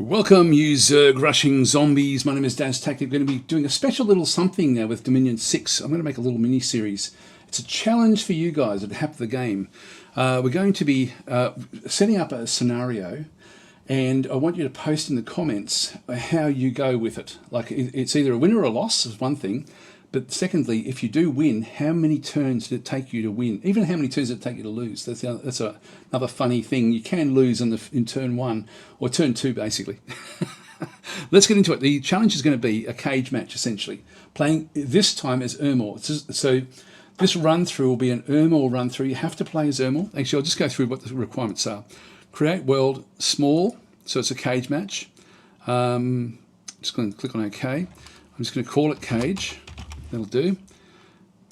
Welcome, you Zerg-rushing zombies. My name is DasTactic. I'm going to be doing a special little something now with Dominion 6. I'm going to make a little mini-series. It's a challenge for you guys at Hap the Game. We're going to be setting up a scenario, and I want you to post in the comments how you go with it. Like, it's either a win or a loss is one thing, but secondly, if you do win, how many turns did it take you to win? Even how many turns did it take you to lose? That's another funny thing. You can lose in turn one or turn two, basically. Let's get into it. The challenge is going to be a cage match, essentially. Playing this time as Ermor. So this run-through will be an Ermor run-through. You have to play as Ermor. Actually, I'll just go through what the requirements are. Create world small, so it's a cage match. Just going to click on OK. I'm just going to call it cage. That'll do.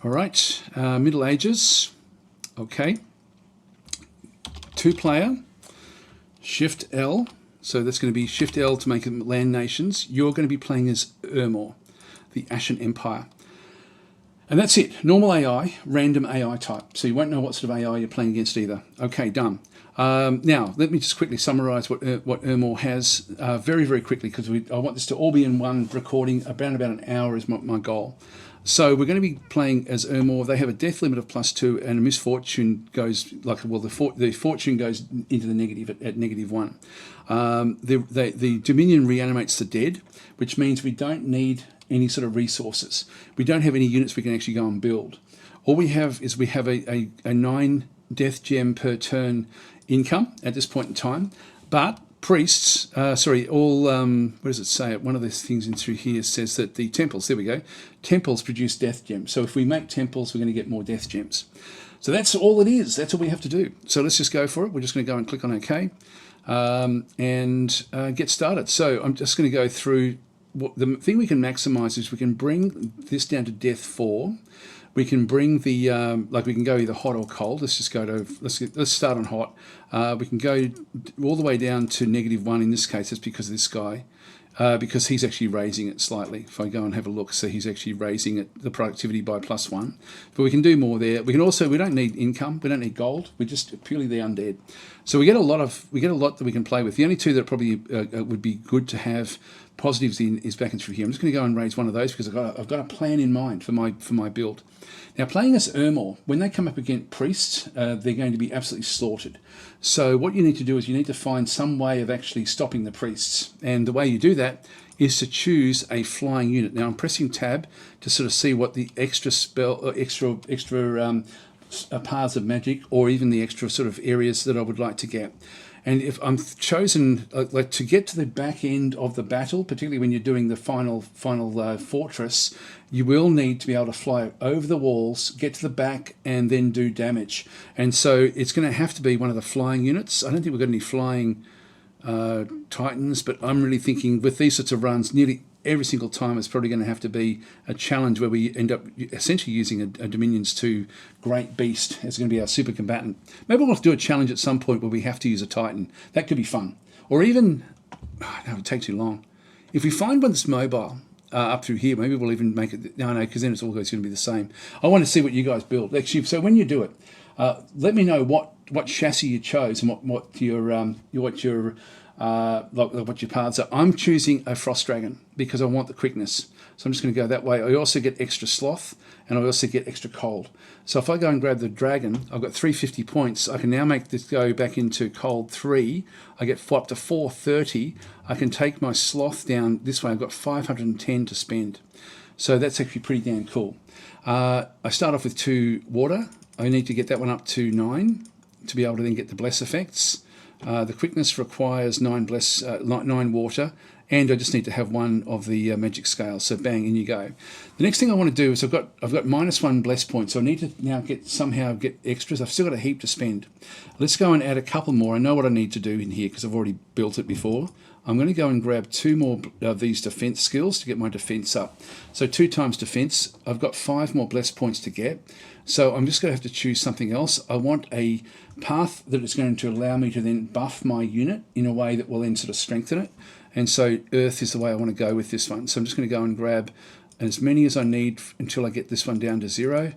All right, Middle Ages. Okay. 2-player. Shift L. So that's going to be Shift L to make them land nations. You're going to be playing as Ermor, the Ashen Empire. And that's it. Normal AI, random AI type. So you won't know what sort of AI you're playing against either. Okay, done. Now, let me just quickly summarize what Ermor has very, very quickly, because I want this to all be in one recording. About an hour is my goal. So we're going to be playing as Ermor. They have a death limit of +2, and a misfortune goes the fortune goes into the negative at -1. The Dominion reanimates the dead, which means we don't need any sort of resources. We don't have any units we can actually go and build. All we have is a 9 death gem per turn income at this point in time, but priests, where does it say it? One of those things in through here says that the temples, there we go, temples produce death gems. So if we make temples, we're going to get more death gems. So that's all it is. That's all we have to do. So let's just go for it. We're just going to go and click on OK and get started. So I'm just going to go through. The thing we can maximize is we can bring this down to death 4. We can bring the we can go either hot or cold. Let's just go to let's start on hot. We can go all the way down to -1. In this case, that's because of this guy, because he's actually raising it slightly. If I go and have a look, so he's actually raising it, the productivity by +1. But we can do more there. We can also, we don't need income. We don't need gold. We're just purely the undead. So we get a lot that we can play with. The only two that probably would be good to have positives in is back and through here. I'm just going to go and raise one of those because I've got a plan in mind for my build. Now, playing as Ermor, when they come up against priests, they're going to be absolutely slaughtered. So what you need to do is you need to find some way of actually stopping the priests. And the way you do that is to choose a flying unit. Now, I'm pressing tab to sort of see what the extra paths of magic, or even the extra sort of areas that I would like to get. And if I'm chosen to get to the back end of the battle, particularly when you're doing the final fortress, you will need to be able to fly over the walls, get to the back, and then do damage. And so it's going to have to be one of the flying units. I don't think we've got any flying Titans, but I'm really thinking with these sorts of runs, nearly every single time it's probably going to have to be a challenge where we end up essentially using a Dominion's 2 Great Beast as going to be our super combatant. Maybe we'll do a challenge at some point where we have to use a Titan. That could be fun. Or even, no, it would take too long. If we find one that's mobile up through here, maybe we'll even make it, no, because then it's all going to be the same. I want to see what you guys build. Actually, so when you do it, let me know what chassis you chose and what your paths are. I'm choosing a Frost Dragon because I want the quickness. So I'm just going to go that way. I also get extra sloth, and I also get extra cold. So if I go and grab the dragon, I've got 350 points. I can now make this go back into cold 3. I get up to 430. I can take my sloth down this way. I've got 510 to spend. So that's actually pretty damn cool. I start off with 2 water. I need to get that one up to 9 to be able to then get the bless effects. The quickness requires 9 water, and I just need to have 1 of the magic scales. So bang, in you go. The next thing I want to do is I've got -1 bless points, so I need to now somehow get extras. I've still got a heap to spend. Let's go and add a couple more. I know what I need to do in here because I've already built it before. I'm going to go and grab 2 more of these defense skills to get my defense up. So 2 times defense. I've got 5 more bless points to get. So I'm just going to have to choose something else. I want a path that is going to allow me to then buff my unit in a way that will then sort of strengthen it. And so earth is the way I want to go with this one. So I'm just going to go and grab as many as I need until I get this one down to 0.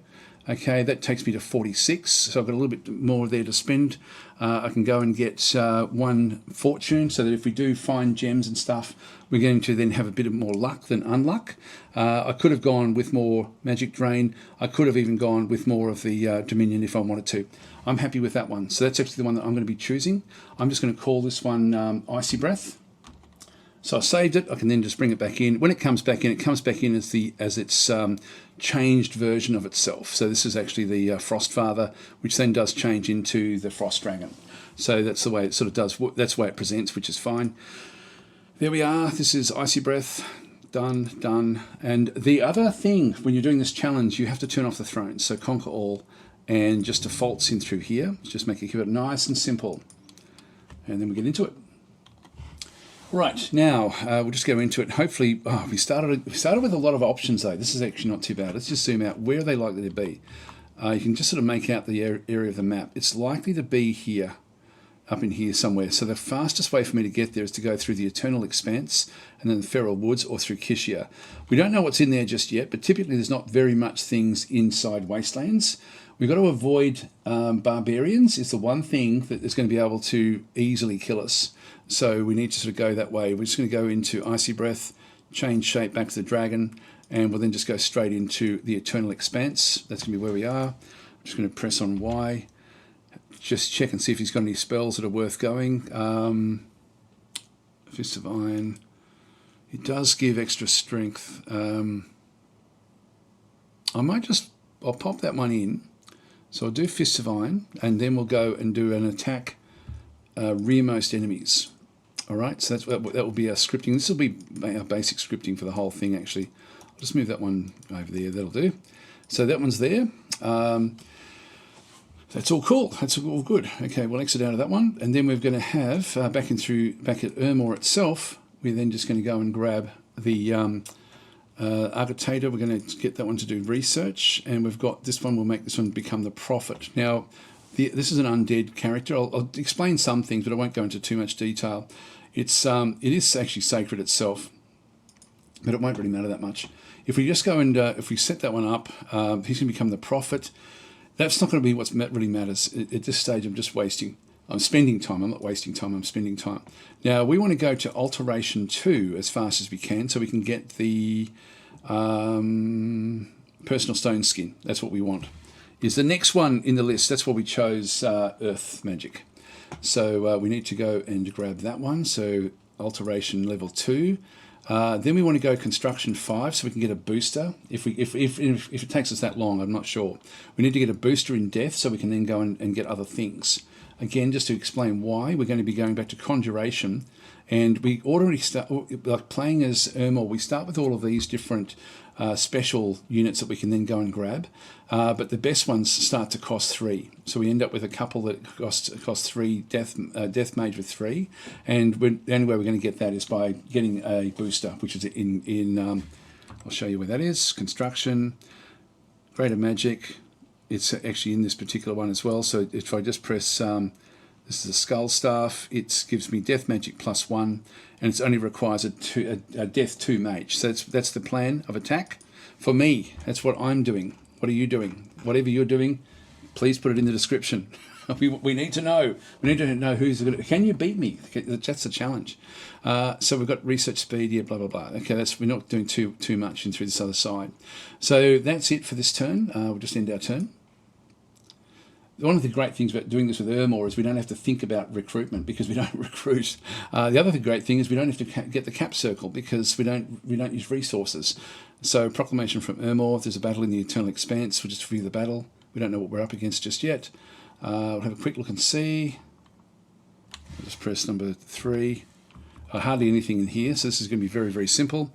Okay, that takes me to 46, so I've got a little bit more there to spend. I can go and get 1 fortune, so that if we do find gems and stuff, we're going to then have a bit of more luck than unluck. I could have gone with more magic drain. I could have even gone with more of the dominion if I wanted to. I'm happy with that one. So that's actually the one that I'm going to be choosing. I'm just going to call this one Icy Breath. So I saved it. I can then just bring it back in. When it comes back in, it comes back in as its changed version of itself. So this is actually the Frost Father, which then does change into the Frost Dragon. So that's the way it sort of does. That's the way it presents, which is fine. There we are. This is Icy Breath. Done, done. And the other thing, when you're doing this challenge, you have to turn off the throne. So conquer all and just defaults in through here. Just keep it nice and simple. And then we get into it. Right, now we'll just go into it. Hopefully, we started with a lot of options though. This is actually not too bad. Let's just zoom out. Where are they likely to be? You can just sort of make out the area of the map. It's likely to be here, up in here somewhere. So the fastest way for me to get there is to go through the Eternal Expanse and then the Feral Woods or through Kishia. We don't know what's in there just yet, but typically there's not very much things inside Wastelands. We've got to avoid barbarians is the one thing that is going to be able to easily kill us. So we need to sort of go that way. We're just going to go into Icy Breath, change shape back to the dragon, and we'll then just go straight into the Eternal Expanse. That's going to be where we are. I'm just going to press on Y. Just check and see if he's got any spells that are worth going. Fist of Iron. It does give extra strength. I'll pop that one in. So I'll do Fist of Iron, and then we'll go and do an attack rearmost enemies. All right, so that will be our scripting. This will be our basic scripting for the whole thing, actually. I'll just move that one over there. That'll do. So that one's there. That's all cool. That's all good. Okay, we'll exit out of that one. And then we're going to have, back at Ermor itself, we're then just going to go and grab the Architator. We're going to get that one to do research. And we've got this one, we'll make this one become the Prophet. Now, this is an undead character. I'll explain some things, but I won't go into too much detail. It is actually sacred itself, but it won't really matter that much. If we just go and if we set that one up, he's going to become the Prophet. That's not going to be what really matters. At this stage, I'm just wasting. I'm spending time. I'm not wasting time. I'm spending time. Now, we want to go to Alteration 2 as fast as we can so we can get the Personal Stone Skin. That's what we want. Is the next one in the list. That's why we chose Earth Magic. So we need to go and grab that one. So Alteration Level 2. Then we want to go Construction 5 so we can get a booster. If it takes us that long, I'm not sure. We need to get a booster in Death so we can then go and get other things. Again, just to explain why, we're going to be going back to Conjuration. And we already start, like playing as Ermor, we start with all of these different special units that we can then go and grab. But the best ones start to cost 3. So we end up with a couple that cost 3, Death Mage with 3. And the only way we're going to get that is by getting a booster, which is in I'll show you where that is. Construction, Greater Magic. It's actually in this particular one as well. So if I just press, this is a Skull Staff, it gives me Death Magic +1, and it only requires a Death 2 Mage. So that's the plan of attack. For me, that's what I'm doing. What are you doing? Whatever you're doing, please put it in the description. We need to know. We need to know who's going to... Can you beat me? That's the challenge. So we've got research speed, yeah, blah, blah, blah. Okay, we're not doing too much in through this other side. So that's it for this turn. We'll just end our turn. One of the great things about doing this with Ermor is we don't have to think about recruitment because we don't recruit. The other great thing is we don't have to get the cap circle because we don't use resources. So Proclamation from Ermor. If there's a battle in the Eternal Expanse, we'll just review the battle. We don't know what we're up against just yet. We'll have a quick look and see. I'll just press number 3. Hardly anything in here, so this is going to be very, very simple.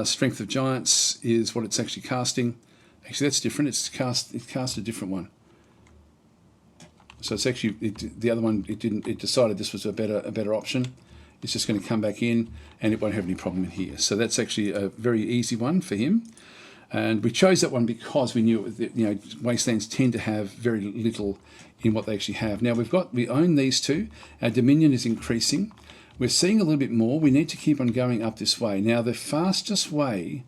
Strength of Giants is what it's actually casting. Actually, that's different. It's cast a different one. So it's actually the other one. It decided this was a better option. It's just going to come back in, and it won't have any problem in here. So that's actually a very easy one for him. And we chose that one because we knew that, Wastelands tend to have very little in what they actually have. Now we own these two. Our Dominion is increasing. We're seeing a little bit more. We need to keep on going up this way. Now the fastest way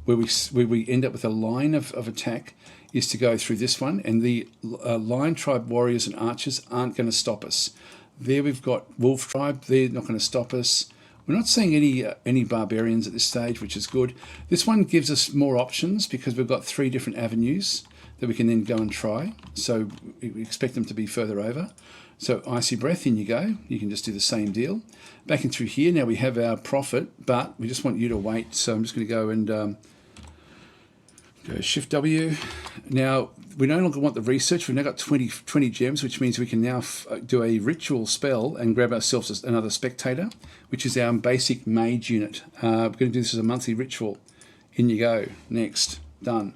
where we end up with a line of attack is to go through this one, and the Lion Tribe warriors and archers aren't going to stop us. There we've got Wolf Tribe, they're not going to stop us. We're not seeing any barbarians at this stage, which is good. This one gives us more options because we've got 3 different avenues that we can then go and try. So we expect them to be further over. So Icy Breath, in you go. You can just do the same deal. Back in through here, now we have our profit, but we just want you to wait. So I'm just going to go and go Shift W. Now, we no longer want the research. We've now got 20 gems, which means we can now do a ritual spell and grab ourselves another spectator, which is our basic mage unit. We're going to do this as a monthly ritual. In you go. Next. Done.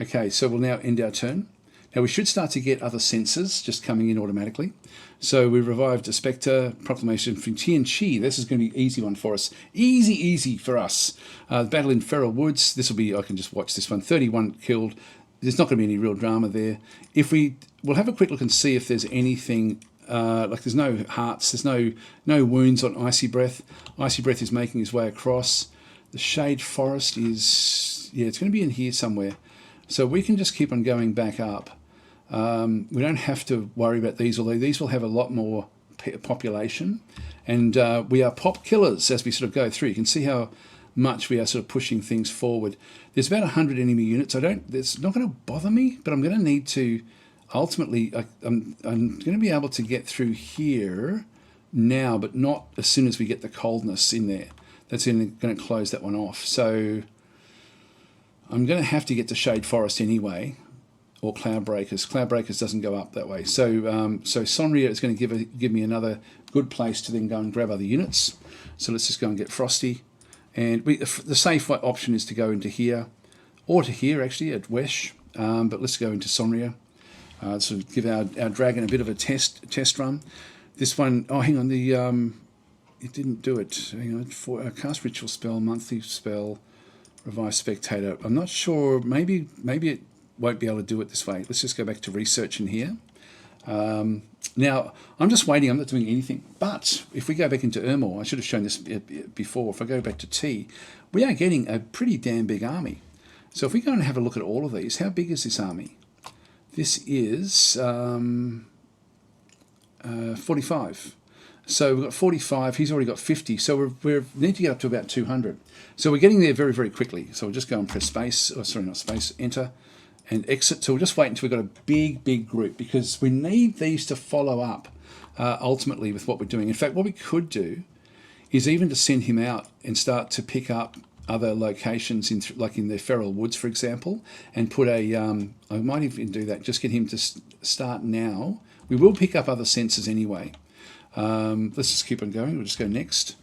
Okay, so we'll now end our turn. Now we should start to get other senses just coming in automatically. So we revived a Spectre, Proclamation from Tien Chi. This is going to be an easy one for us. Easy for us. The Battle in Feral Woods. This will be, I can just watch this one. 31 killed. There's not going to be any real drama there. We'll have a quick look and see if there's anything, like there's no hearts, there's no wounds on Icy Breath. Icy Breath is making his way across. The Shade Forest is, yeah, it's going to be in here somewhere. So we can just keep on going back up. We don't have to worry about these, although these will have a lot more population. And we are pop killers as we sort of go through. You can see how much we are sort of pushing things forward. There's about 100 enemy units. It's not going to bother me, but I'm going to need to, ultimately, I'm going to be able to get through here now, but not as soon as we get the coldness in there. That's going to close that one off. So I'm going to have to get to Shade Forest anyway, or Cloud Breakers. Cloud Breakers doesn't go up that way. So Sonria is going to give me another good place to then go and grab other units. So let's just go and get Frosty. And the safe option is to go into here, or to here actually at Wesh. But let's go into Sonria. So give our dragon a bit of a test run. This one, oh hang on, it didn't do it. Hang on, for a cast ritual spell, monthly spell, revive spectator. I'm not sure. Maybe it won't be able to do it this way. Let's just go back to research in here. Now, I'm just waiting. I'm not doing anything. But if we go back into Ermor, I should have shown this before. If I go back to T, we are getting a pretty damn big army. So if we go and have a look at all of these, how big is this army? This is 45. So we've got 45. He's already got 50. So we need to get up to about 200. So we're getting there very, very quickly. So we'll just go and press space. Oh, sorry, not space. Enter. And exit. So we'll just wait until we've got a big group, because we need these to follow up ultimately with what we're doing. In fact, what we could do is even to send him out and start to pick up other locations, like in the Feral Woods, for example, and put I might even do that, just get him to start now. We will pick up other sensors anyway. Let's just keep on going. We'll just go next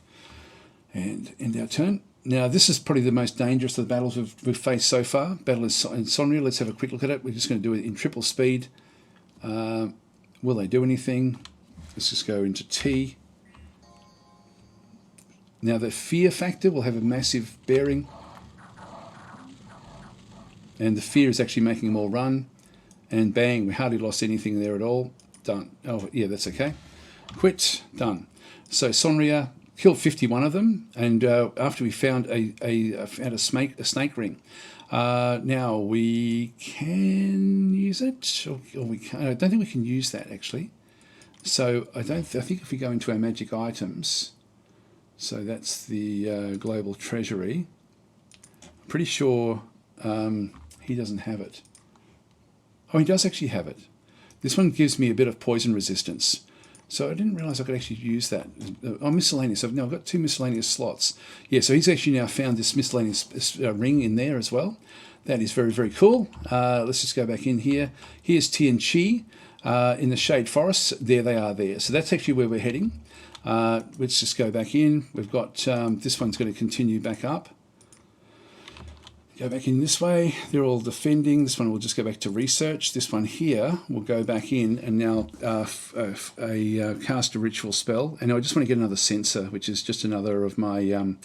and end our turn. Now, this is probably the most dangerous of the battles we've faced so far. Battle in Sonria. Let's have a quick look at it. We're just going to do it in triple speed. Will they do anything? Let's just go into T. Now, the fear factor will have a massive bearing. And the fear is actually making them all run. And bang, we hardly lost anything there at all. Done. Oh, yeah, that's okay. Quit. Done. So, Sonria killed 51 of them, and after we found a snake ring. Now we can use it, or we can't. I don't think we can use that actually. So I think if we go into our magic items, so that's the global treasury. I'm pretty sure he doesn't have it. Oh, he does actually have it. This one gives me a bit of poison resistance. So I didn't realise I could actually use that. Oh, miscellaneous. I've got 2 miscellaneous slots. Yeah, so he's actually now found this miscellaneous ring in there as well. That is very, very cool. Let's just go back in here. Here's Tien Chi in the Shade Forest. There they are there. So that's actually where we're heading. Let's just go back in. We've got, this one's going to continue back up. Go back in this way. They're all defending. This one will just go back to research. This one here will go back in and now cast a ritual spell. And I just want to get another sensor, which is just another of my units.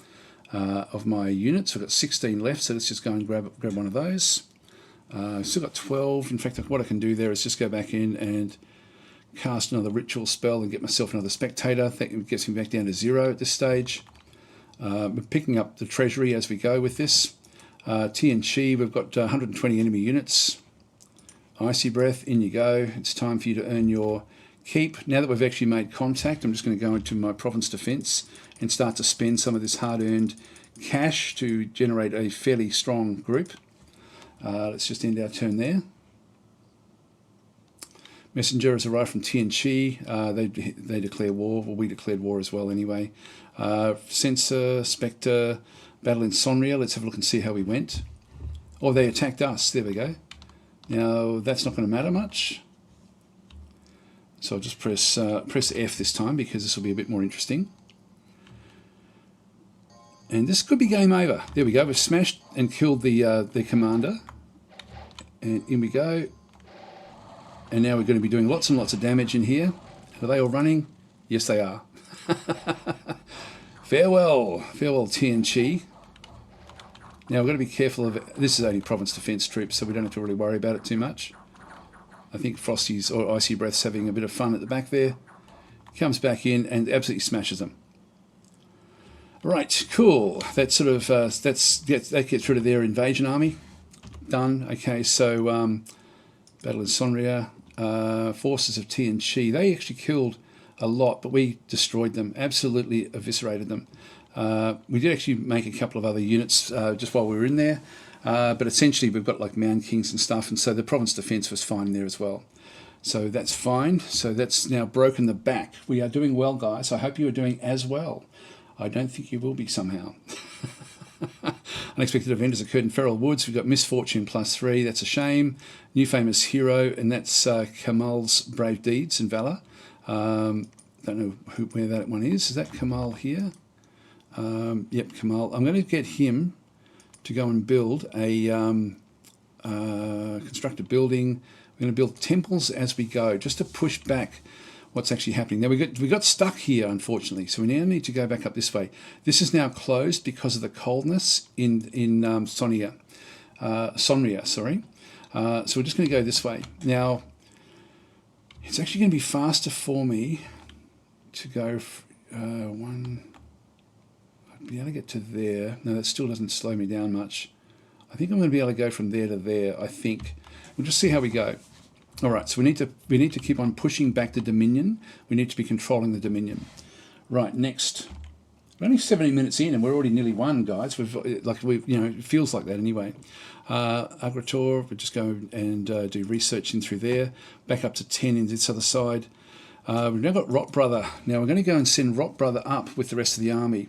I've got 16 left, so let's just go and grab one of those. Still got 12. In fact, what I can do there is just go back in and cast another ritual spell and get myself another spectator. That gets me back down to 0 at this stage. We're picking up the treasury as we go with this. Tien Chi, we've got 120 enemy units. Icy Breath, in you go. It's time for you to earn your keep. Now that we've actually made contact, I'm just going to go into my province defence and start to spend some of this hard-earned cash to generate a fairly strong group. Let's just end our turn there. Messenger has arrived from Tien Chi. They declare war, or we declared war as well anyway. Censor, Spectre, Battle in Sonria. Let's have a look and see how we went. Oh, they attacked us. There we go. Now, that's not going to matter much. So I'll just press F this time because this will be a bit more interesting. And this could be game over. There we go. We've smashed and killed the commander. And in we go. And now we're going to be doing lots and lots of damage in here. Are they all running? Yes, they are. Farewell. Farewell, Tien Chi. Now, we've got to be careful of it. This is only province defence troops, so we don't have to really worry about it too much. I think Frosty's or Icy Breath's having a bit of fun at the back there. Comes back in and absolutely smashes them. Right, cool. That sort of that gets rid of their invasion army. Done. Okay, so Battle in Sonria, forces of Tien Chi. They actually killed a lot, but we destroyed them. Absolutely eviscerated them. We did actually make a couple of other units just while we were in there. But essentially we've got like Mound Kings and stuff, and so the province defence was fine there as well. So that's fine. So that's now broken the back. We are doing well, guys. I hope you are doing as well. I don't think you will be somehow. Unexpected event has occurred in Feral Woods. We've got Misfortune +3. That's a shame. New famous hero, and that's Kamal's brave deeds and valour. Don't know where that one is. Is that Kamal here? Yep, Kamal. I'm going to get him to go and build a construct a building. We're going to build temples as we go, just to push back what's actually happening. Now we got stuck here, unfortunately, so we now need to go back up this way. This is now closed because of the coldness in Sonria, sorry. So we're just going to go this way. Now, it's actually going to be faster for me to go one. Be able to get to there. No, that still doesn't slow me down much. I think I'm going to be able to go from there to there. I think we'll just see how we go. All right, so we need to keep on pushing back the Dominion. We need to be controlling the Dominion. Right, next. We're only 70 minutes in, and we're already nearly won, guys. It feels like that anyway. Agrator, we'll just go and do research in through there. Back up to 10 in this other side. We've now got Rot Brother. Now we're going to go and send Rot Brother up with the rest of the army.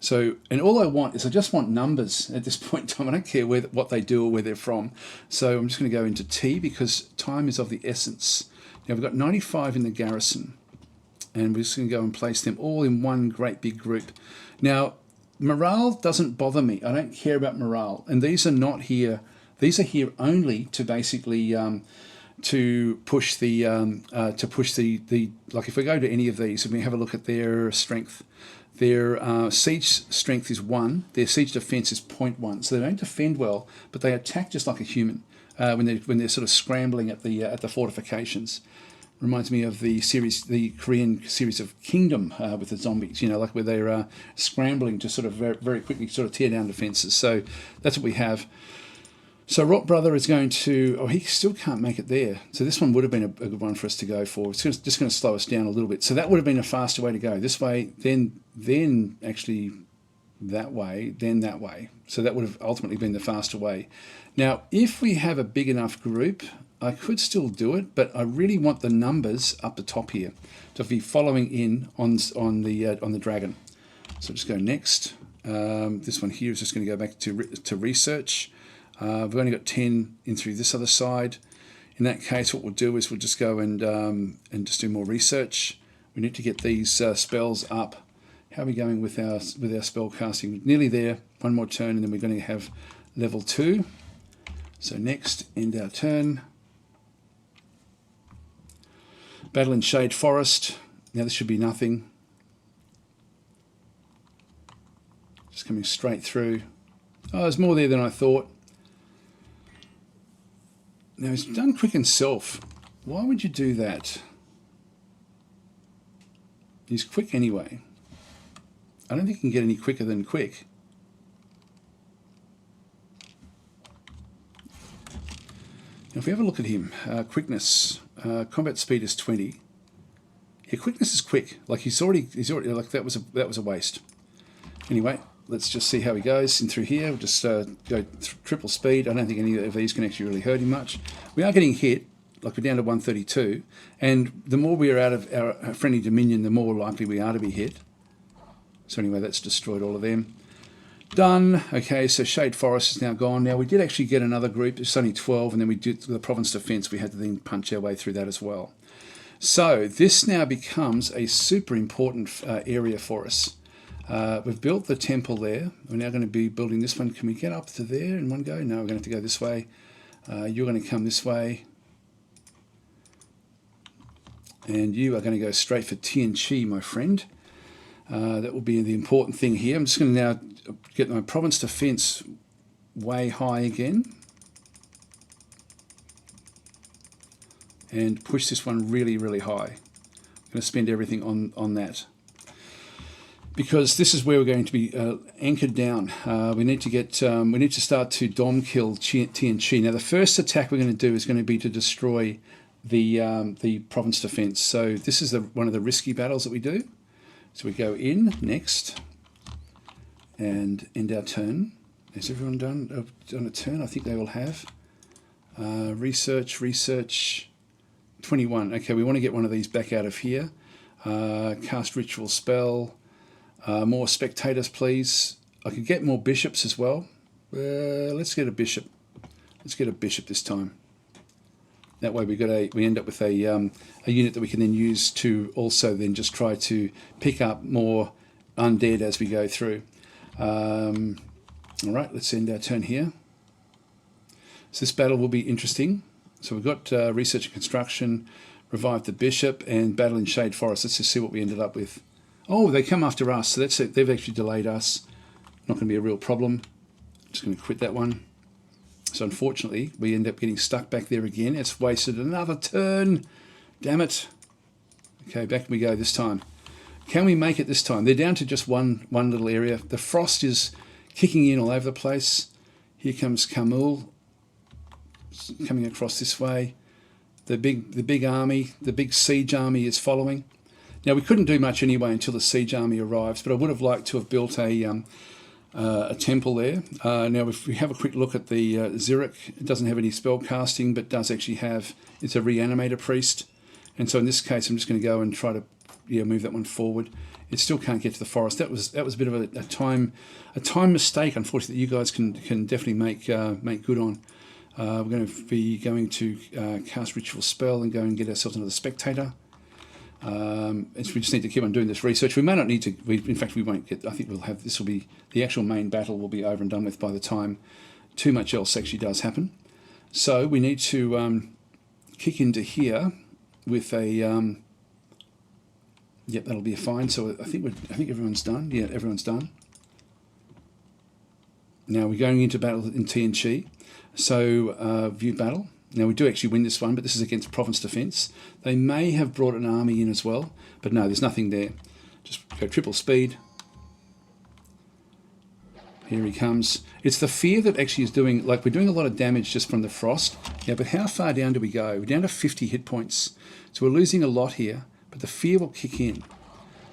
So, and all I want is I just want numbers at this point in time. I don't care what they do or where they're from. So I'm just going to go into T because time is of the essence. Now we've got 95 in the garrison, and we're just going to go and place them all in one great big group. Now, morale doesn't bother me. I don't care about morale, and these are not here. These are here only to basically to push the like if we go to any of these and we have a look at their strength. Their siege strength is 1. Their siege defense is 0.1. So they don't defend well, but they attack just like a human when they're sort of scrambling at the fortifications. Reminds me of the Korean series of Kingdom with the zombies. Like where they're scrambling to sort of very, very quickly sort of tear down defenses. So that's what we have. So Rot Brother is going to... Oh, he still can't make it there. So this one would have been a good one for us to go for. It's just going to slow us down a little bit. So that would have been a faster way to go. This way, then actually that way, then that way. So that would have ultimately been the faster way. Now, if we have a big enough group, I could still do it, but I really want the numbers up the top here to be following in on the dragon. So just go next. This one here is just going to go back to research. We've only got 10 in through this other side. In that case, what we'll do is we'll just go and just do more research. We need to get these spells up. How are we going with our spell casting? Nearly there. One more turn, and then we're going to have level 2. So next, end our turn. Battle in Shade Forest. Now this should be nothing. Just coming straight through. Oh, there's more there than I thought. Now, he's done Quicken Self. Why would you do that? He's quick anyway. I don't think he can get any quicker than quick. Now if we have a look at him, quickness, combat speed is 20. Yeah, quickness is quick. Like he's already like that was a waste. Anyway, let's just see how he goes in through here. We'll just go triple speed. I don't think any of these can actually really hurt him much. We are getting hit. Like we're down to 132, and the more we are out of our friendly dominion, the more likely we are to be hit. So anyway, that's destroyed all of them. Done. Okay, so Shade Forest is now gone. Now we did actually get another group. It's only 12, and then we did the Province Defence. We had to then punch our way through that as well. So this now becomes a super important area for us. We've built the temple there. We're now going to be building this one. Can we get up to there in one go? No, we're going to have to go this way. You're going to come this way. And you are going to go straight for Tien Chi, my friend. That will be the important thing here. I'm just going to now get my province defence way high again. And push this one really, really high. I'm going to spend everything on that. Because this is where we're going to be anchored down. We need to start to dom kill Tien Chi. Now the first attack we're going to do is going to be to destroy the province defence. So this is one of the risky battles that we do. So we go in next and end our turn. Has everyone done a turn? I think they all have. Research 21. Okay, we want to get one of these back out of here. Cast ritual spell. More spectators, please. I could get more bishops as well. Let's get a bishop. Let's get a bishop this time. That way we end up with a unit that we can then use to also then just try to pick up more undead as we go through. All right, let's end our turn here. So this battle will be interesting. So we've got research and construction, revive the bishop, and battle in Shade Forest. Let's just see what we ended up with. Oh, they come after us, so that's it. They've actually delayed us. Not going to be a real problem. Just going to quit that one. So unfortunately, we end up getting stuck back there again. It's wasted another turn. Damn it. Okay, back we go this time. Can we make it this time? They're down to just one little area. The frost is kicking in all over the place. Here comes Kamul coming across this way. The big army, the big siege army is following. Now we couldn't do much anyway until the siege army arrives, but I would have liked to have built a temple there. Now if we have a quick look at the Zurich, it doesn't have any spell casting, but does actually have, it's a reanimator priest. And so in this case, I'm just going to go and try to move that one forward. It still can't get to the forest. That was a bit of a time mistake, unfortunately, that you guys can definitely make good on. We're going to be going to cast ritual spell and go and get ourselves another spectator. And so we just need to keep on doing this research. We may not need to. In fact, we won't get. I think we'll have. This will be the actual main battle. Will be over and done with by the time too much else actually does happen. So we need to kick into here with a. Yep, that'll be fine. So I think everyone's done. Yeah, everyone's done. Now we're going into battle in Tien Chi. So view battle. Now we do actually win this one, but this is against Province Defence. They may have brought an army in as well, but no, there's nothing there. Just go triple speed. Here he comes. It's the fear that actually is doing, like we're doing a lot of damage just from the frost. Yeah, but how far down do we go? We're down to 50 hit points. So we're losing a lot here, but the fear will kick in.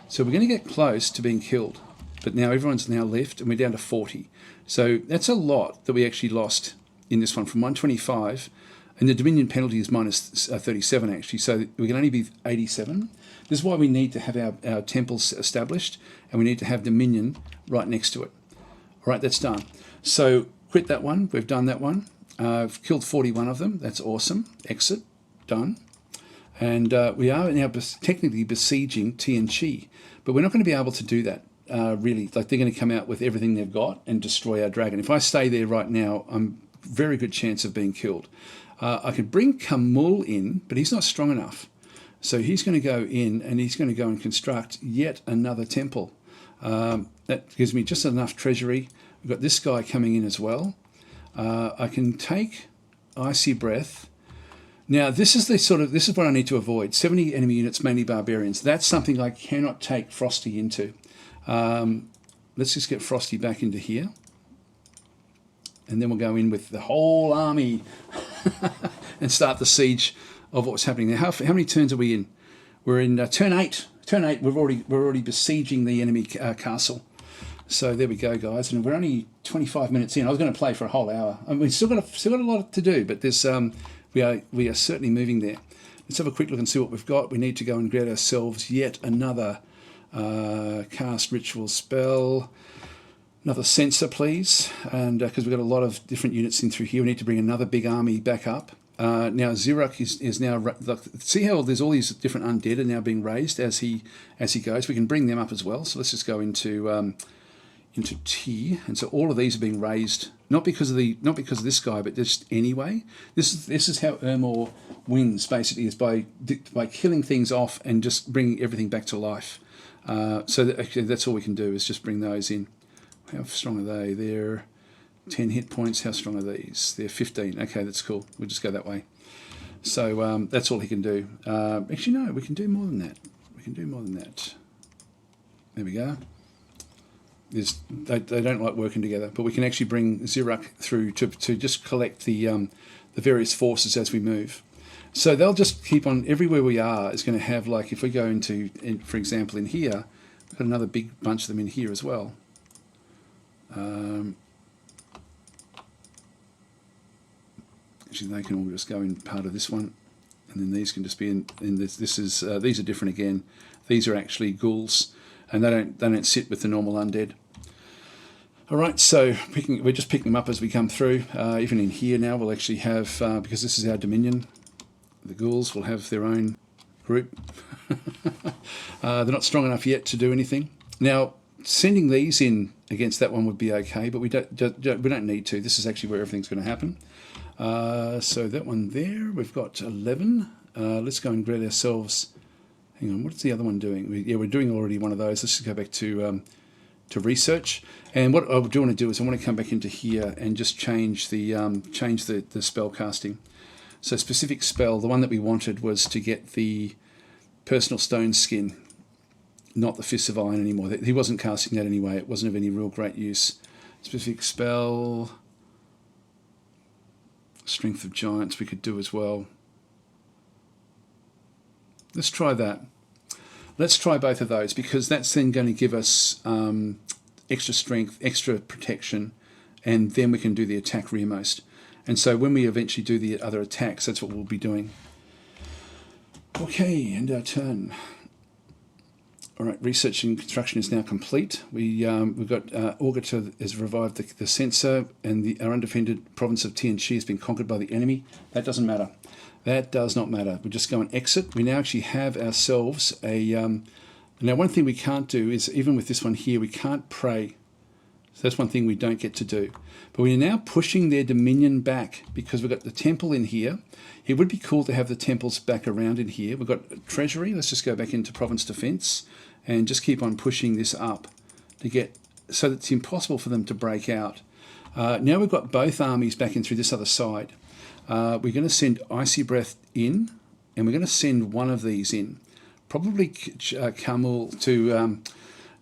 So we're going to get close to being killed. But now everyone's now left and we're down to 40. So that's a lot that we actually lost in this one from 125. And the Dominion penalty is minus 37 actually, so we can only be 87. This is why we need to have our temples established, and we need to have Dominion right next to it. All right, that's done. So quit that one. We've done that one. I've killed 41 of them. That's awesome. Exit. Done. And we are now technically besieging Tien Chi, but we're not going to be able to do that. Really, like they're going to come out with everything they've got and destroy our dragon. If I stay there right now, I'm very good chance of being killed. I could bring Kamul in, but he's not strong enough. So he's going to go in and he's going to go and construct yet another temple. That gives me just enough treasury. We've got this guy coming in as well. I can take Icy Breath. Now this is what I need to avoid. 70 enemy units, mainly barbarians. That's something I cannot take Frosty into. Let's just get Frosty back into here. And then we'll go in with the whole army. and start the siege of what's happening there. How many turns are we in? We're in turn 8. Turn 8. We're already besieging the enemy castle. So there we go, guys, and we're only 25 minutes in. I was going to play for a whole hour. I mean, we've still got a lot to do, but there's we are certainly moving there. Let's have a quick look and see what we've got. We need to go and get ourselves yet another cast ritual spell. Another sensor, please, and because we've got a lot of different units in through here, we need to bring another big army back up. Now Xerox is now, see how there's all these different undead are now being raised as he goes. We can bring them up as well. So let's just go into T, and so all of these are being raised not because of this guy, but just anyway. This is how Ermor wins, basically, is by killing things off and just bringing everything back to life. Actually, that's all we can do is just bring those in. How strong are they? They're 10 hit points. How strong are these? They're 15. Okay, that's cool. We'll just go that way. So that's all he can do. Actually, no, we can do more than that. We can do more than that. There we go. They don't like working together, but we can actually bring Xerox through to just collect the various forces as we move. So they'll just keep on, everywhere we are is going to have, like, if we go for example, in here, we've got another big bunch of them in here as well. Actually, they can all just go in part of this one, and then these can just be in this. These are different again. These are actually ghouls, and they don't sit with the normal undead. All right, so we're just picking them up as we come through. Even in here now, we'll actually have, because this is our dominion, the ghouls will have their own group. They're not strong enough yet to do anything. Now, sending these in against that one would be okay, but we don't need to. This is actually where everything's going to happen. So that one there, we've got 11. Let's go and grab ourselves. Hang on, what's the other one doing? We're doing already one of those. Let's just go back to research. And what I do want to do is I want to come back into here and just change the spell casting. So specific spell, the one that we wanted was to get the personal stone skin, not the Fists of Iron anymore. He wasn't casting that anyway. It wasn't of any real great use. Specific spell, Strength of Giants we could do as well. Let's try that. Let's try both of those, because that's then going to give us extra strength, extra protection, and then we can do the attack rearmost. And so when we eventually do the other attacks, that's what we'll be doing. Okay, end our turn. All right, research and construction is now complete. We've got Augator has revived the censor, and our undefended province of Tien Chi has been conquered by the enemy. That doesn't matter. That does not matter. We just go and exit. We now actually have ourselves a... now, one thing we can't do is, even with this one here, we can't pray. So that's one thing we don't get to do. But we're now pushing their dominion back because we've got the temple in here. It would be cool to have the temples back around in here. We've got treasury. Let's just go back into province defense and just keep on pushing this up to get so that it's impossible for them to break out. Now we've got both armies back in through this other side. We're going to send Icy Breath in, and we're going to send one of these in, probably Camel,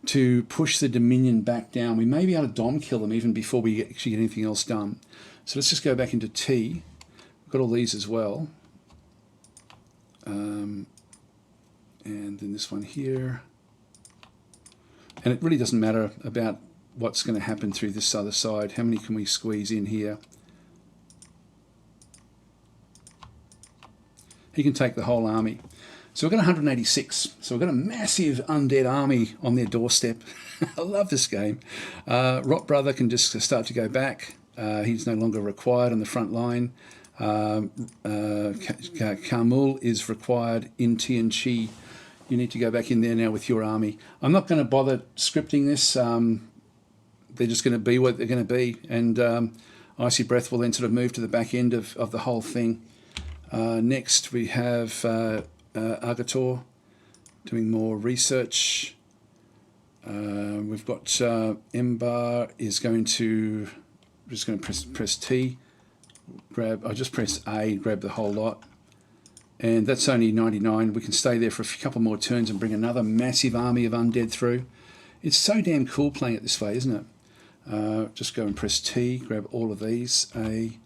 to push the Dominion back down. We may be able to dom kill them even before we actually get anything else done. So let's just go back into T. We've got all these as well. And then this one here. And it really doesn't matter about what's going to happen through this other side. How many can we squeeze in here? He can take the whole army. So we've got 186. So we've got a massive undead army on their doorstep. I love this game. Rot Brother can just start to go back. He's no longer required on the front line. Kamul is required in Tien Chi. You need to go back in there now with your army. I'm not going to bother scripting this. They're just going to be what they're going to be. And Icy Breath will then sort of move to the back end of the whole thing. Next we have Argator doing more research. We've got Embar is going to, I'm just going to press T, I just press A, grab the whole lot. And that's only 99. We can stay there for a couple more turns and bring another massive army of undead through. It's so damn cool playing it this way, isn't it? Just go and press T, grab all of these, A,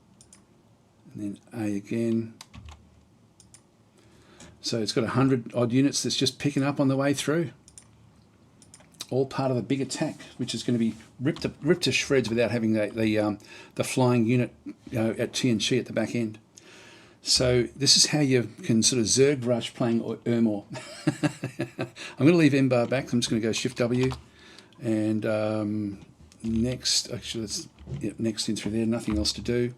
and then A again. So it's got 100 odd units that's just picking up on the way through. All part of the big attack, which is going to be ripped to shreds without having the flying unit, at Tien Chi at the back end. So this is how you can sort of Zerg rush playing Ermor. I'm going to leave Embar back. I'm just going to go Shift W, and next. Actually, let's next in through there. Nothing else to do.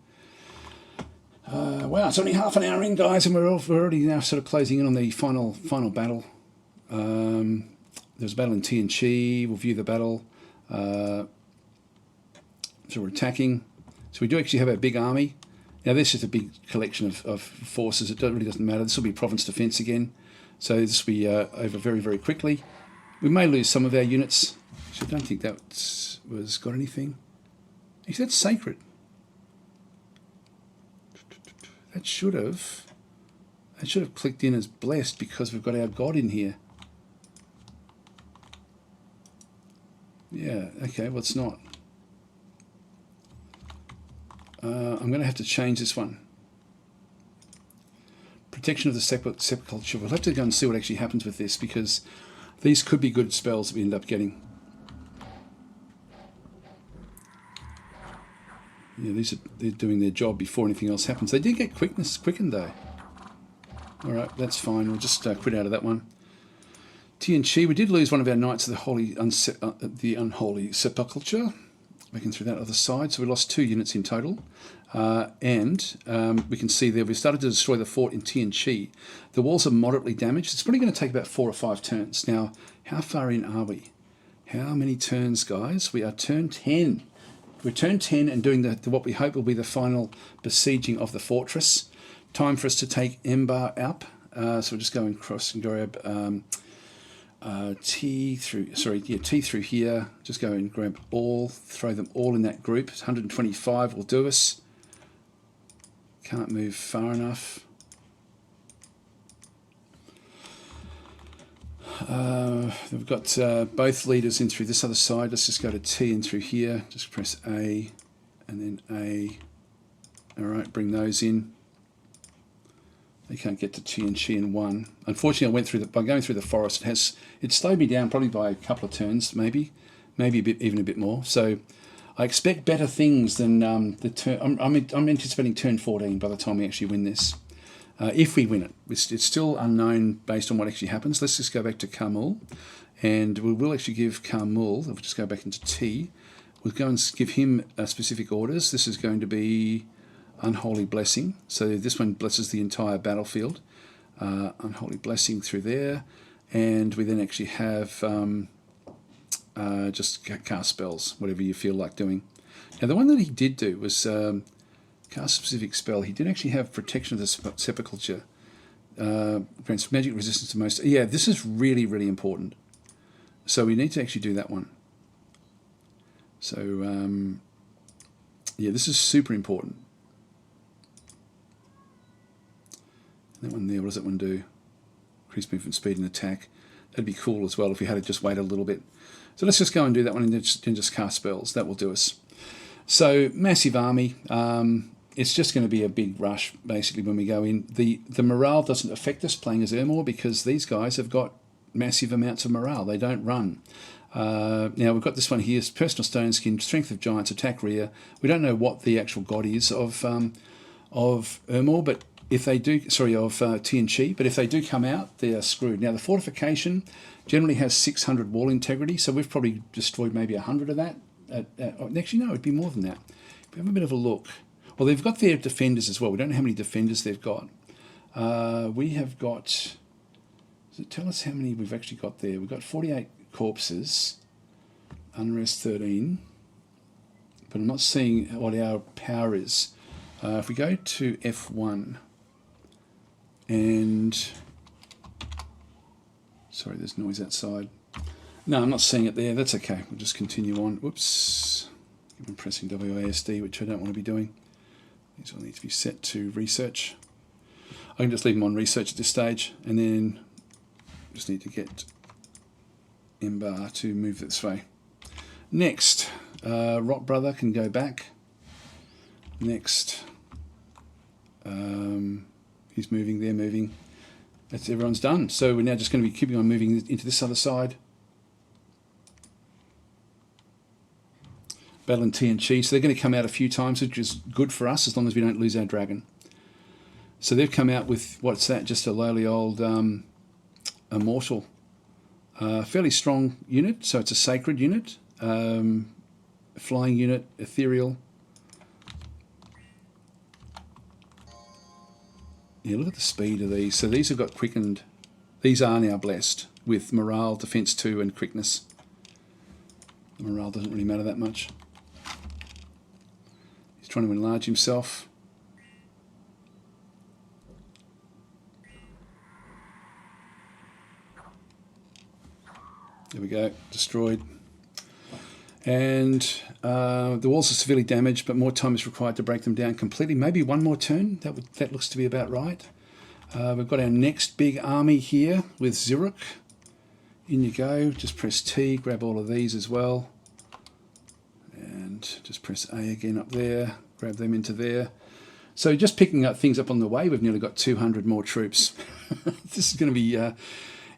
Wow, it's only half an hour in, guys, and we're already now sort of closing in on the final battle. There's a battle in Tien Chi. We'll view the battle. So we're attacking. So we do actually have a big army. Now this is a big collection of forces. It really doesn't matter. This will be province defence again. So this will be over very, very quickly. We may lose some of our units. Actually, I don't think that was got anything. Actually, that's sacred. That should have clicked in as blessed because we've got our god in here. Yeah, okay, well it's not. I'm going to have to change this one. Protection of the sepulchre. We'll have to go and see what actually happens with this, because these could be good spells that we end up getting. Yeah, they're doing their job before anything else happens. They did get quickness quickened though. All right, that's fine. We'll just quit out of that one. Tien Chi, we did lose one of our knights of the unholy sepulchre. Making through that other side, so we lost 2 units in total. And we can see there we started to destroy the fort in Tien Chi. The walls are moderately damaged. It's probably going to take about 4 or 5 turns. Now, how far in are we? How many turns, guys? We are turn 10. We're turn 10 and doing what we hope will be the final besieging of the fortress. Time for us to take Embar up. So we'll just go and cross and grab T through here. Just go and grab all, throw them all in that group. 125 will do us. Can't move far enough. We've got both leaders in through this other side. Let's just go to T in through here. Just press A and then A. All right, bring those in. They can't get to Tien Chi in one. Unfortunately, I went through by going through the forest. It slowed me down probably by a couple of turns, maybe even a bit more. So I expect better things than the turn. I'm anticipating turn 14 by the time we actually win this. If we win it, it's still unknown based on what actually happens. Let's just go back to Kamul, and we will actually give Kamul. If we just go back into T, we'll go and give him specific orders. This is going to be Unholy Blessing. So this one blesses the entire battlefield. Unholy Blessing through there. And we then actually have just cast spells, whatever you feel like doing. Now the one that he did do was cast a specific spell. He did actually have Protection of the Sepulchre. Grants magic resistance to most. Yeah, this is really, really important. So we need to actually do that one. So yeah, this is super important. That one there, what does that one do? Increase movement speed and attack. That'd be cool as well if we had to just wait a little bit. So let's just go and do that one and just cast spells. That will do us. So massive army. It's just going to be a big rush basically when we go in. The morale doesn't affect us playing as Ermor because these guys have got massive amounts of morale. They don't run. Now we've got this one here, personal stone skin, strength of giants, attack rear. We don't know what the actual god is of Ermor, but if they do, of Tien Chi, but if they do come out, they're screwed. Now the fortification generally has 600 wall integrity, so we've probably destroyed maybe 100 of that. Actually, no, it'd be more than that. We have a bit of a look. Well, they've got their defenders as well. We don't know how many defenders they've got. We have got. Does it tell us how many we've actually got there? We've got 48 corpses, unrest 13, but I'm not seeing what our power is. If we go to F1 and sorry, there's noise outside. No, I'm not seeing it there. That's okay. We'll just continue on. Whoops. I'm pressing WASD, which I don't want to be doing. These all need to be set to research. I can just leave them on research at this stage, and then just need to get Embar to move this way. Next, Rock Brother can go back. Next, He's moving, they're moving. That's everyone's done. So we're now just going to be keeping on moving into this other side. Battling Tien Chi. So they're going to come out a few times, which is good for us as long as we don't lose our dragon. So they've come out with, what's that? Just a lowly old immortal. Fairly strong unit. So it's a sacred unit. Flying unit, ethereal. Yeah, look at the speed of these. So these have got quickened. These are now blessed with morale, defense 2, and quickness. Morale doesn't really matter that much. He's trying to enlarge himself. There we go, destroyed. And the walls are severely damaged, but more time is required to break them down completely. Maybe one more turn. That looks to be about right. We've got our next big army here with Zurich. In you go. Just press T, grab all of these as well. And just press A again up there. Grab them into there. So just picking up things up on the way, we've nearly got 200 more troops. This is going to be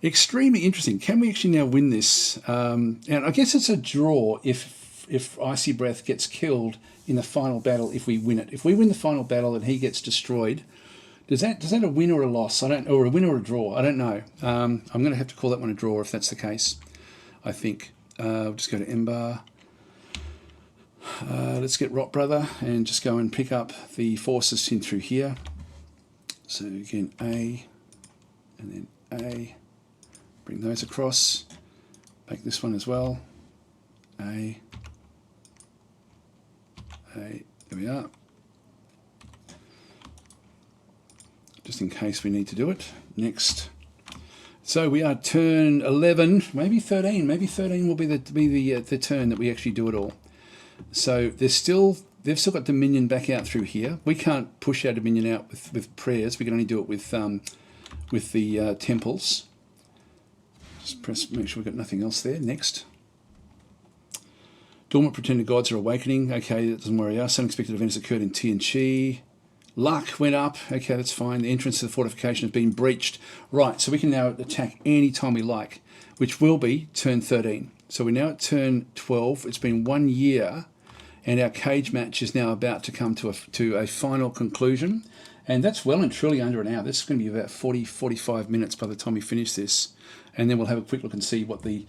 extremely interesting. Can we actually now win this? And I guess it's a draw if Icy Breath gets killed in the final battle. If we win it, if we win the final battle and he gets destroyed, does that a win or a loss? Or a win or a draw? I don't know. I'm going to have to call that one a draw if that's the case. I think. We'll just go to Ember. Let's get Rot Brother and just go and pick up the forces in through here. So again, A, and then A. Bring those across. Make this one as well. A. There we are. Just in case we need to do it. Next. So we are turn 11, maybe 13. Maybe 13 will be the turn that we actually do it all. So they've still got Dominion back out through here. We can't push our Dominion out with prayers. We can only do it with the temples. Just make sure we've got nothing else there. Next. Dormant pretended gods are awakening. Okay, that doesn't worry us. Unexpected events occurred in Tien Chi. Luck went up. Okay, that's fine. The entrance to the fortification has been breached. Right, so we can now attack any time we like, which will be turn 13. So we're now at turn 12. It's been 1 year, and our cage match is now about to come to a final conclusion. And that's well and truly under an hour. This is going to be about 40-45 minutes by the time we finish this. And then we'll have a quick look and see what the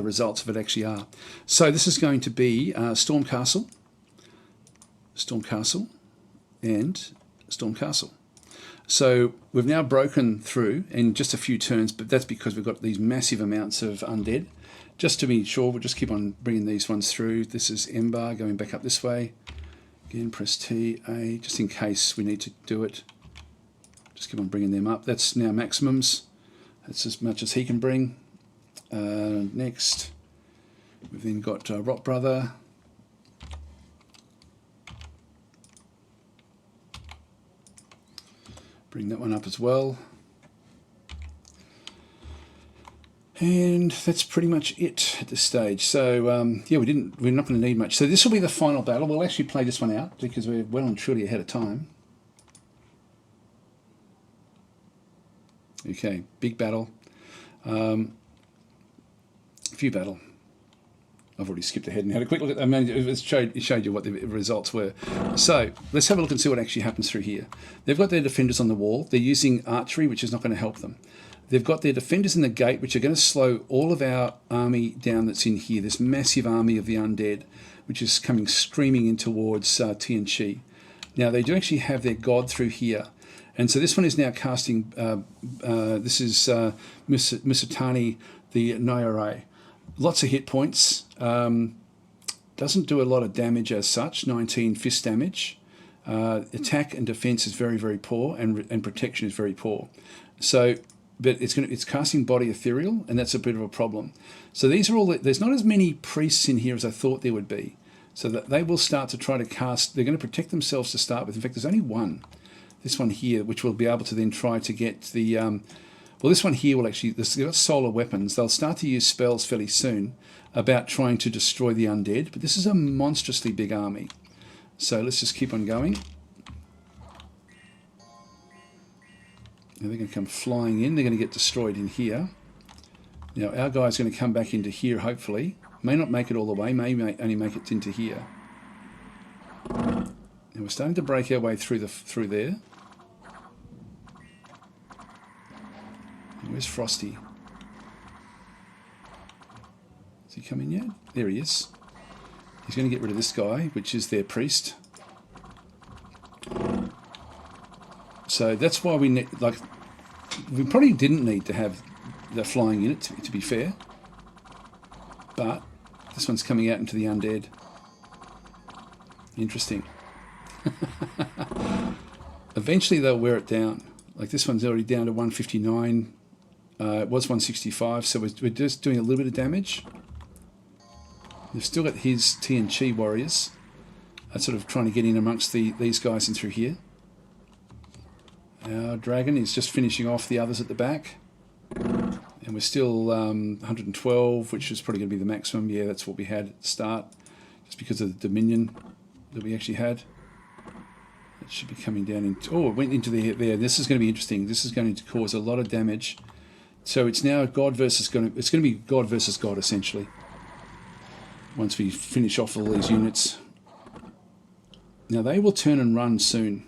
results of it actually are. So this is going to be Storm Castle, and Storm Castle. So we've now broken through in just a few turns, but that's because we've got these massive amounts of undead. Just to be sure, we'll just keep on bringing these ones through. This is Ember going back up this way. Again, press T, A, just in case we need to do it. Just keep on bringing them up. That's now maximums. That's as much as he can bring. Next, we've then got Rot Brother. Bring that one up as well. And that's pretty much it at this stage. So yeah, we're not going to need much. So this will be the final battle. We'll actually play this one out because we're well and truly ahead of time. Okay, big battle. Few battle. I've already skipped ahead and had a quick look at. I mean, it showed you what the results were. So let's have a look and see what actually happens through here. They've got their defenders on the wall. They're using archery, which is not going to help them. They've got their defenders in the gate, which are going to slow all of our army down that's in here. This massive army of the undead, which is coming screaming in towards Tien Chi. Now they do actually have their god through here. And so this one is now casting, this is Misutani, the Nyare. Lots of hit points. Doesn't do a lot of damage as such, 19 fist damage. Attack and defense is very, very poor, and protection is very poor. So, but it's casting body ethereal, and that's a bit of a problem. So these are all, there's not as many priests in here as I thought there would be. So that they will start to try to cast, they're going to protect themselves to start with. In fact, there's only one. This one here, which will be able to then try to get the... well, this one here will actually... They've got solar weapons. They'll start to use spells fairly soon about trying to destroy the undead. But this is a monstrously big army. So let's just keep on going. Now they're going to come flying in. They're going to get destroyed in here. Now our guy's going to come back into here, hopefully. May not make it all the way, may only make it into here. Now we're starting to break our way through there. Where's Frosty? Is he coming yet? There he is. He's going to get rid of this guy, which is their priest. So that's why we probably didn't need to have the flying unit, to be fair. But this one's coming out into the undead. Interesting. Eventually they'll wear it down. Like this one's already down to 159. It was 165, so we're just doing a little bit of damage. They've still got his Tien Chi warriors. Sort of trying to get in amongst these guys in through here. Our dragon is just finishing off the others at the back. And we're still 112, which is probably going to be the maximum. Yeah, that's what we had at the start. Just because of the Dominion that we actually had. It should be coming down into... Oh, it went into there. This is going to be interesting. This is going to cause a lot of damage. So it's now God versus... It's going to be God versus God, essentially. Once we finish off all these units. Now, they will turn and run soon.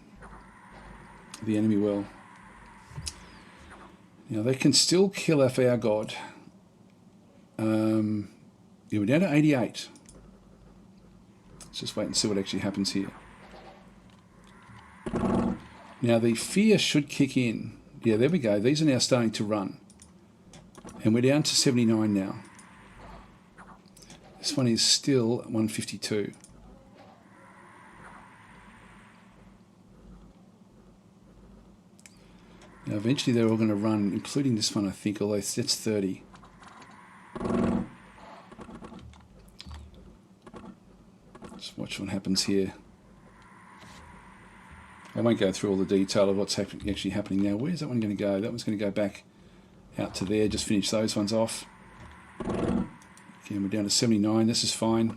The enemy will. Now, they can still kill off our God. Yeah, we're down to 88. Let's just wait and see what actually happens here. Now, the fear should kick in. Yeah, there we go. These are now starting to run. And we're down to 79 now. This one is still 152. Now, eventually they're all going to run, including this one, I think, although that's 30. Just watch what happens here. I won't go through all the detail of what's actually happening now. Where's that one going to go? That one's going to go back out to there. Just finish those ones off. Okay, we're down to 79. This is fine.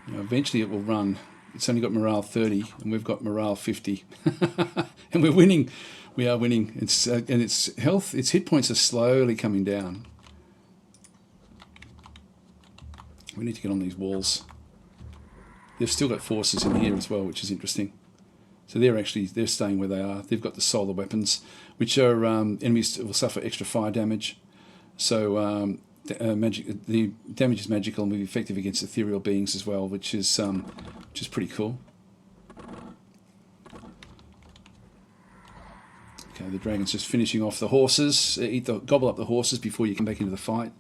Now, eventually it will run. It's only got morale 30, and we've got morale 50. And we're winning. We are winning. It's and its health, its hit points are slowly coming down. We need to get on these walls. They've still got forces in here as well, which is interesting. So they're staying where they are. They've got the solar weapons, which are enemies will suffer extra fire damage. So the damage is magical and will be effective against ethereal beings as well, which is pretty cool. Okay, the dragon's just finishing off the horses. Gobble up the horses before you come back into the fight.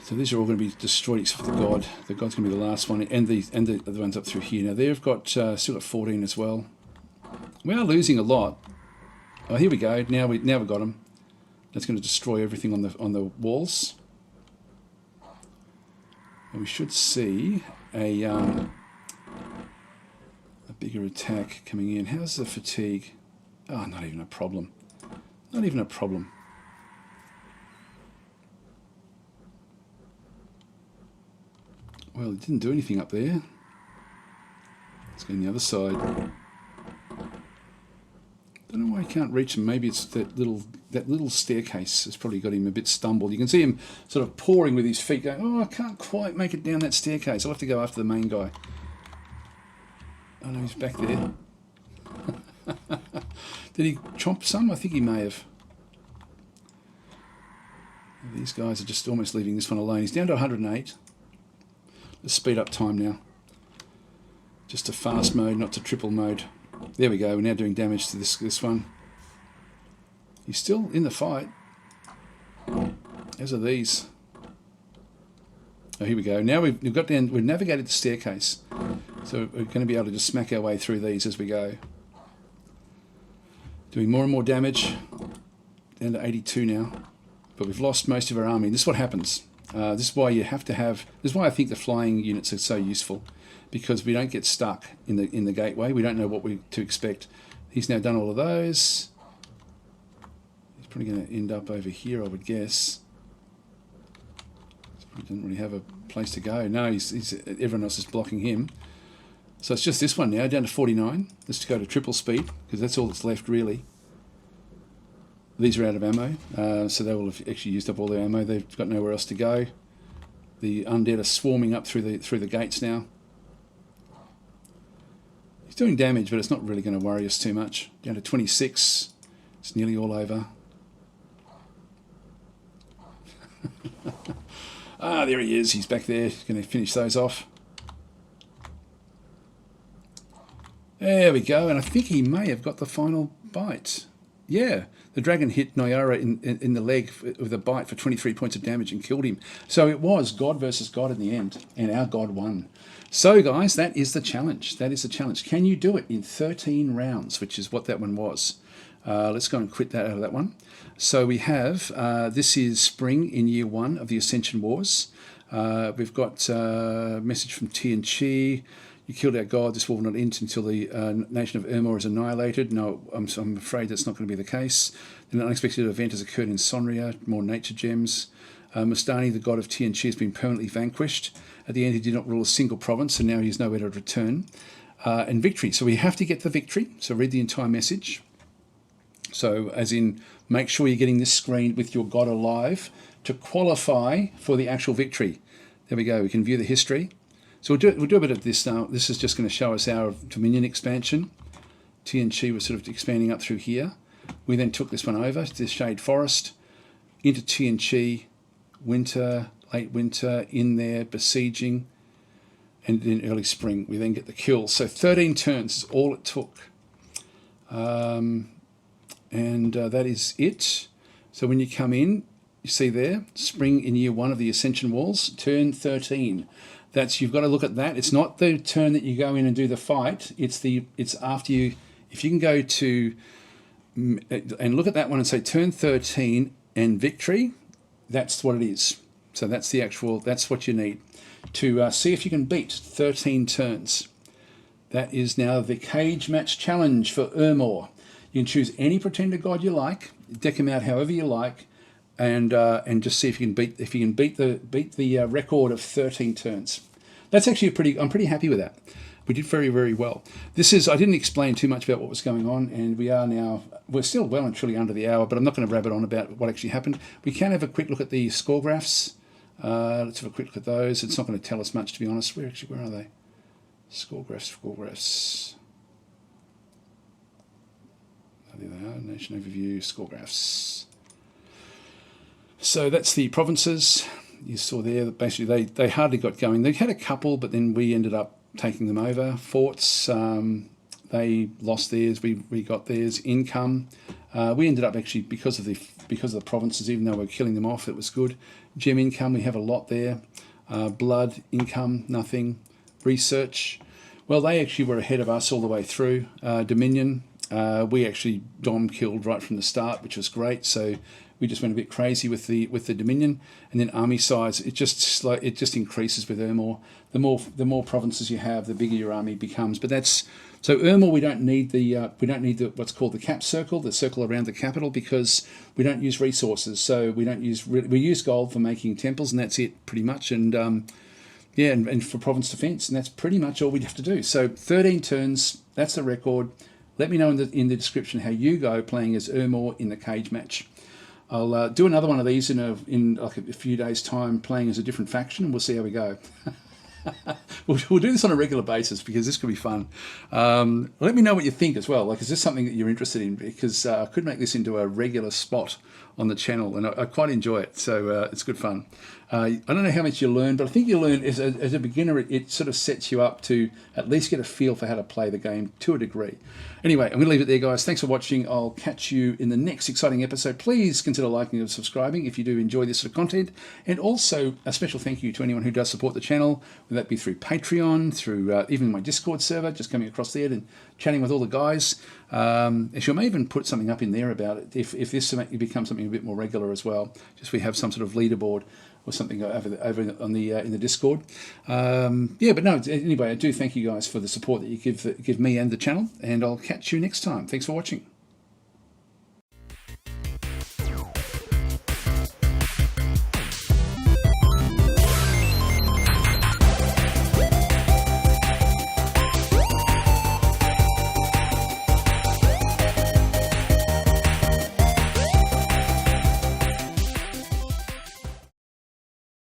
So these are all going to be destroyed except for the god. The god's going to be the last one, and the other ones up through here. Now they've got still got 14 as well. We are losing a lot. Oh, here we go. Now we got them. That's going to destroy everything on the walls. And we should see a bigger attack coming in. How's the fatigue? Oh, not even a problem. Not even a problem. Well, it didn't do anything up there. Let's go on the other side. Don't know why I can't reach him. Maybe it's that little staircase has probably got him a bit stumbled. You can see him sort of pawing with his feet, going, "Oh, I can't quite make it down that staircase. I'll have to go after the main guy." Oh no, he's back there. Did he chomp some? I think he may have. These guys are just almost leaving this one alone. He's down to 108. Let's speed up time now. Just to fast mode, not to triple mode. There we go. We're now doing damage to this one. He's still in the fight. As are these. Oh, here we go. Now we've got down. We've navigated the staircase, so we're going to be able to just smack our way through these as we go. Doing more and more damage. Down to 82 now, but we've lost most of our army. This is what happens. This is why you have to have. This is why I think the flying units are so useful, because we don't get stuck in the gateway. We don't know what to expect. He's now done all of those. He's probably going to end up over here, I would guess. He doesn't really have a place to go. No, everyone else is blocking him. So it's just this one now, down to 49. Let's to go to triple speed, because that's all that's left, really. These are out of ammo, so they will have actually used up all their ammo. They've got nowhere else to go. The undead are swarming up through the gates now. He's doing damage, but it's not really going to worry us too much. Down to 26. It's nearly all over. Ah, there he is. He's back there. He's going to finish those off. There we go. And I think he may have got the final bite. Yeah, the dragon hit Nyara in the leg with a bite for 23 points of damage and killed him. So it was God versus God in the end, and our God won. So, guys, that is the challenge. That is the challenge. Can you do it in 13 rounds, which is what that one was? Let's go and quit that out of that one. So we have, this is spring in year 1 of the Ascension Wars. We've got a message from Tien Chi. You killed our god, this war will not end until the nation of Ermor is annihilated. No, I'm afraid that's not going to be the case. An unexpected event has occurred in Sonria, more nature gems. Mustani, the god of Tien Chi, has been permanently vanquished. At the end, he did not rule a single province, and now he has nowhere to return. And victory. So we have to get the victory. So read the entire message. So as in, make sure you're getting this screen with your god alive to qualify for the actual victory. There we go. We can view the history. So we'll do a bit of this now. This is just going to show us our Dominion expansion. Tien Chi was sort of expanding up through here. We then took this one over to the Shade Forest, into Tien Chi, winter, late winter, in there, besieging, and in early spring. We then get the kill. So 13 turns is all it took. And that is it. So when you come in, you see there, spring in year 1 of the Ascension Walls, turn 13. You've got to look at that. It's not the turn that you go in and do the fight. It's after you. If you can go to and look at that one and say turn 13 and victory, that's what it is. So that's what you need to see if you can beat 13 turns. That is now the cage match challenge for Ermor. You can choose any pretender god you like, deck him out however you like, and just see if you can beat the record of 13 turns. That's actually I'm pretty happy with that. We did very, very well. I didn't explain too much about what was going on, and we're still well and truly under the hour, but I'm not going to rabbit on about what actually happened. We can have a quick look at the score graphs. Let's have a quick look at those. It's not going to tell us much, to be honest. Where are they? Score graphs. There they are. Nation overview, score graphs. So that's the provinces. You saw there that basically they hardly got going. They had a couple, but then we ended up taking them over. Forts, they lost theirs. We got theirs. Income, we ended up actually because of the provinces. Even though we're killing them off, it was good. Gem income, we have a lot there. Blood income, nothing. Research, well, they actually were ahead of us all the way through. Dominion, we actually dom killed right from the start, which was great. So we just went a bit crazy with the Dominion, and then army size. It just increases with Ermor. The more provinces you have, the bigger your army becomes. But so Ermor. We don't need the what's called the cap circle, the circle around the capital, because we don't use resources. So we use gold for making temples, and that's it pretty much. And and for province defense, and that's pretty much all we have to do. So 13 turns. That's the record. Let me know in the description how you go playing as Ermor in the cage match. I'll do another one of these in like a few days' time, playing as a different faction, and we'll see how we go. We'll do this on a regular basis because this could be fun. Let me know what you think as well. Like, is this something that you're interested in? Because I could make this into a regular spot on the channel, and I quite enjoy it. So it's good fun. I don't know how much you learn, but I think you learn as a beginner. It sort of sets you up to at least get a feel for how to play the game to a degree. Anyway, I'm going to leave it there, guys. Thanks for watching. I'll catch you in the next exciting episode. Please consider liking and subscribing if you do enjoy this sort of content. And also a special thank you to anyone who does support the channel, whether that be through Patreon, through even my Discord server, just coming across there and chatting with all the guys. Actually, I may even put something up in there about it if this becomes something a bit more regular as well. Just we have some sort of leaderboard or something over on the in the Discord. But no. Anyway, I do thank you guys for the support that you give me and the channel, and I'll catch you next time. Thanks for watching.